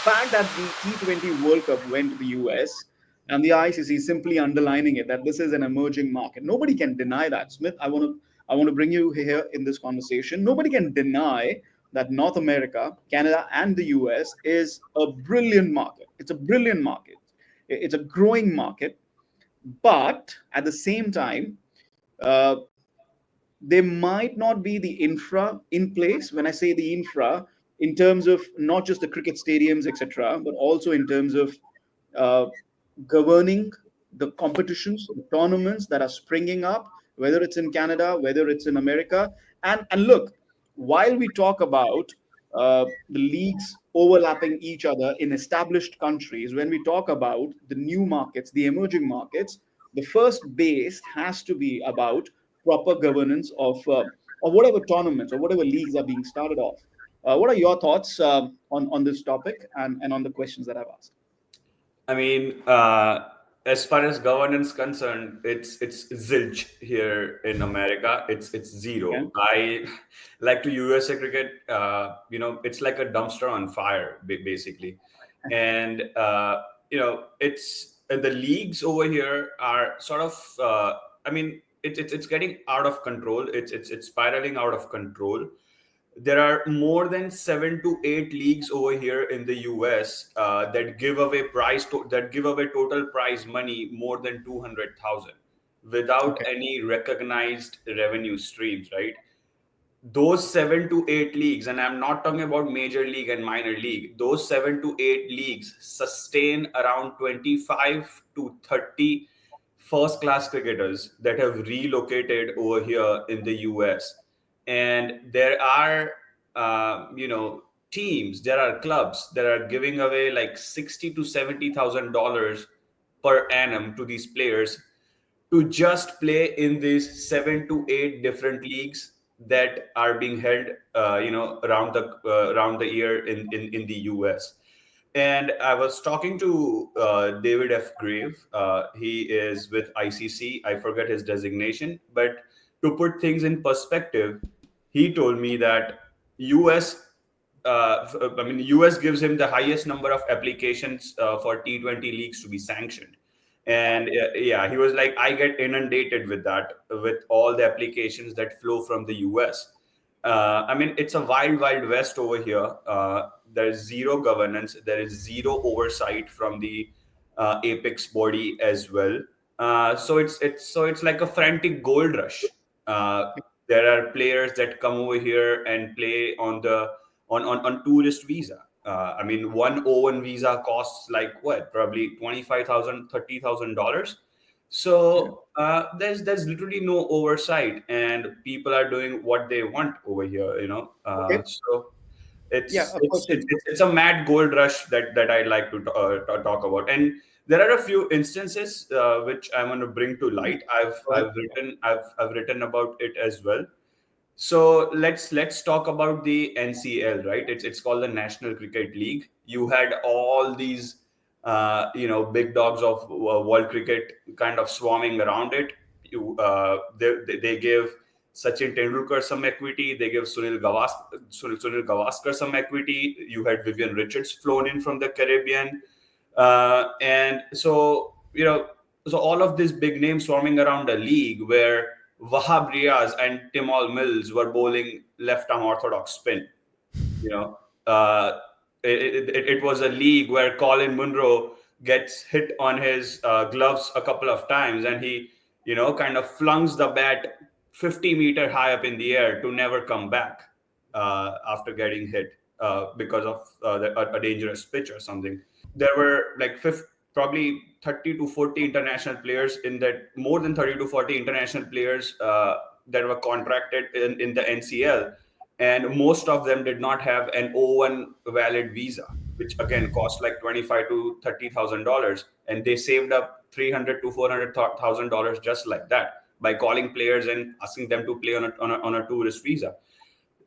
fact that the T20 World Cup went to the US and the ICC is simply underlining it that this is an emerging market. Nobody can deny that. Smith, I want to bring you here in this conversation. Nobody can deny that North America, Canada, and the US is a brilliant market. It's a brilliant market. It's a growing market, but at the same time, uh, there might not be the infra in place. When I say the infra, in terms of not just the cricket stadiums, etc., but also in terms of uh, governing the competitions, the tournaments that are springing up, whether it's in Canada, whether it's in America. And look, while we talk about the leagues overlapping each other in established countries, when we talk about the new markets, the emerging markets, the first base has to be about proper governance of whatever tournaments or whatever leagues are being started off. What are your thoughts on this topic and on the questions that I've asked? I mean, as far as governance concerned, it's zilch here in America. It's zero. Okay. I like to USA cricket. It's like a dumpster on fire, basically, and it's the leagues over here are sort of. I mean, it's getting out of control. It's spiraling out of control. There are more than 7 to 8 leagues over here in the US that give away total prize money more than 200,000 without Okay. any recognized revenue streams, right? Those 7 to 8 leagues, and I'm not talking about major league and minor league, those 7 to 8 leagues sustain around 25 to 30 first class cricketers that have relocated over here in the US. And there are, teams, there are clubs that are giving away like 60 to $70,000 per annum to these players to just play in these 7 to 8 different leagues that are being held, around the year in the US. And I was talking to David F. Grave. He is with ICC. I forget his designation, but to put things in perspective, he told me that US. US gives him the highest number of applications for T20 leagues to be sanctioned, and yeah, he was like, I get inundated with that, with all the applications that flow from the US. I mean, it's a wild, wild west over here. There's zero governance. There is zero oversight from the apex body as well. So it's like a frantic gold rush. Uh, there are players that come over here and play on tourist visa. I mean, one O1 visa costs like what? Probably 25,000, $30,000. Yeah. So there's literally no oversight, and people are doing what they want over here. Okay. So Yeah. it's A it's it's question. it's it's a mad gold rush that I like to talk about. And there are a few instances which I want to bring to light. Go ahead. I've written about it as well. So let's talk about the NCL, right? It's called the National Cricket League. You had all these big dogs of world cricket kind of swarming around it. They give Sachin Tendulkar some equity. They give Sunil Gavaskar some equity. You had Vivian Richards flown in from the Caribbean, and so all of these big names swarming around a league where Wahab Riaz and Timal Mills were bowling left arm orthodox spin. You know, uh, it was a league where Colin Munro gets hit on his gloves a couple of times, and he, kind of flungs the bat 50 meter high up in the air to never come back after getting hit because of a dangerous pitch or something. There were like probably 30 to 40 international players in that, more than 30 to 40 international players that were contracted in the NCL, and most of them did not have an O1 valid visa, which again cost like 25 to $30,000, and they saved up 300 to $400,000 just like that by calling players and asking them to play on a tourist visa.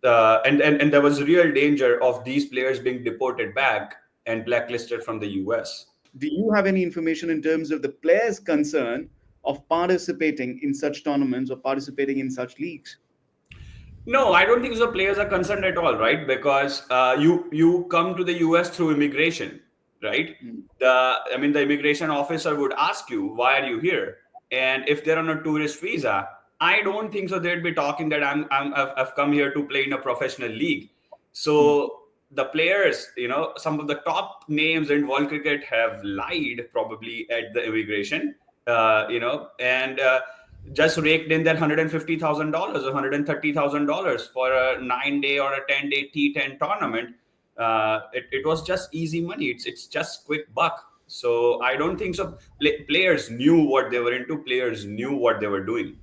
And there was real danger of these players being deported back and blacklisted from the US. Do you have any information in terms of the players' concern of participating in such tournaments or participating in such leagues? No, I don't think the players are concerned at all, right? Because you come to the US through immigration, right? Mm, The immigration officer would ask you, why are you here? And if they're on a tourist visa, I don't think so they'd be talking that I've come here to play in a professional league. mm, So the players, some of the top names in world cricket have lied probably at the immigration, and just raked in that $150,000 or $130,000 for a 9 day or a 10 day T10 tournament. It was just easy money. It's just quick buck. So I don't think so. Players knew what they were into. Players knew what they were doing.